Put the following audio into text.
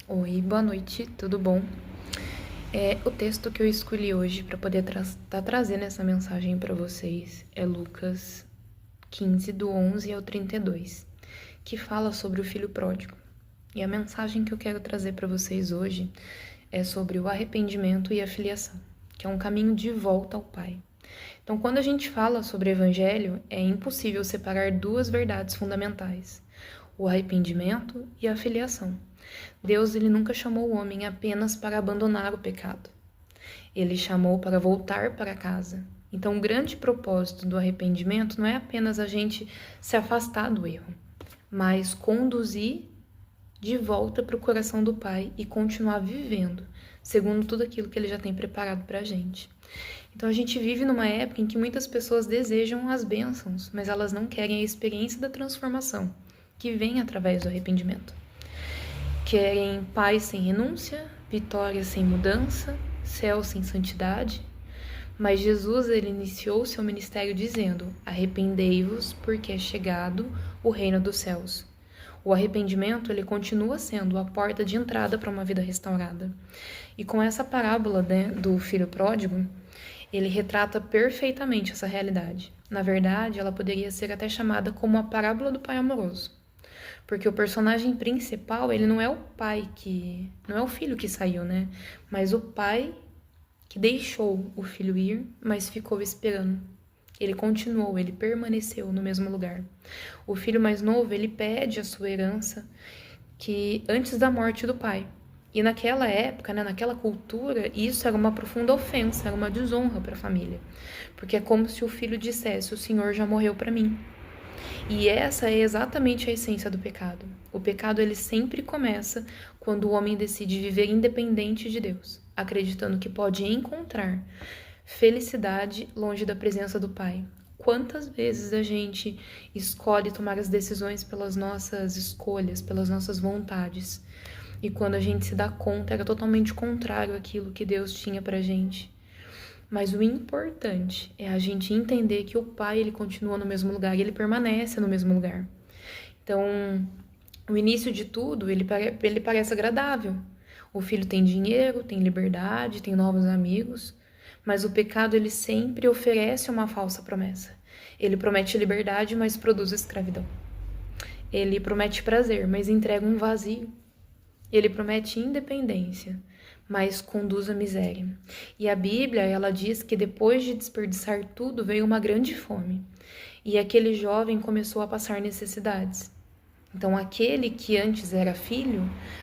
Oi, boa noite, tudo bom? O texto que eu escolhi hoje para poder estar trazendo essa mensagem para vocês é Lucas 15, do 11 ao 32, que fala sobre o filho pródigo. E a mensagem que eu quero trazer para vocês hoje é sobre o arrependimento e a filiação, que é um caminho de volta ao Pai. Então, quando a gente fala sobre evangelho, é impossível separar duas verdades fundamentais: o arrependimento e a filiação. Deus ele nunca chamou o homem apenas para abandonar o pecado. Ele chamou para voltar para casa. Então, o grande propósito do arrependimento não é apenas a gente se afastar do erro, mas conduzir de volta para o coração do Pai e continuar vivendo, segundo tudo aquilo que Ele já tem preparado para a gente. Então, a gente vive numa época em que muitas pessoas desejam as bênçãos, mas elas não querem a experiência da transformação, que vem através do arrependimento. Querem paz sem renúncia, vitória sem mudança, céu sem santidade. Mas Jesus ele iniciou seu ministério dizendo: arrependei-vos, porque é chegado o reino dos céus. O arrependimento ele continua sendo a porta de entrada para uma vida restaurada. E com essa parábola, né, do filho pródigo, ele retrata perfeitamente essa realidade. Na verdade, ela poderia ser até chamada como a parábola do pai amoroso. Porque o personagem principal, ele não é o pai que... não é o filho que saiu, né? Mas o pai que deixou o filho ir, mas ficou esperando. Ele continuou, ele permaneceu no mesmo lugar. O filho mais novo, ele pede a sua herança que antes da morte do pai. E naquela época, né, naquela cultura, isso era uma profunda ofensa, era uma desonra para a família. Porque é como se o filho dissesse: o Senhor já morreu para mim. E essa é exatamente a essência do pecado. O pecado ele sempre começa quando o homem decide viver independente de Deus, acreditando que pode encontrar felicidade longe da presença do Pai. Quantas vezes a gente escolhe tomar as decisões pelas nossas escolhas, pelas nossas vontades, e quando a gente se dá conta era totalmente contrário àquilo que Deus tinha pra gente. Mas o importante é a gente entender que o Pai ele continua no mesmo lugar e ele permanece no mesmo lugar. Então, o início de tudo, ele parece agradável. O filho tem dinheiro, tem liberdade, tem novos amigos, mas o pecado ele sempre oferece uma falsa promessa. Ele promete liberdade, mas produz escravidão. Ele promete prazer, mas entrega um vazio. Ele promete independência, mas conduz à miséria. E a Bíblia, ela diz que depois de desperdiçar tudo, veio uma grande fome. E aquele jovem começou a passar necessidades. Então, aquele que antes era filho,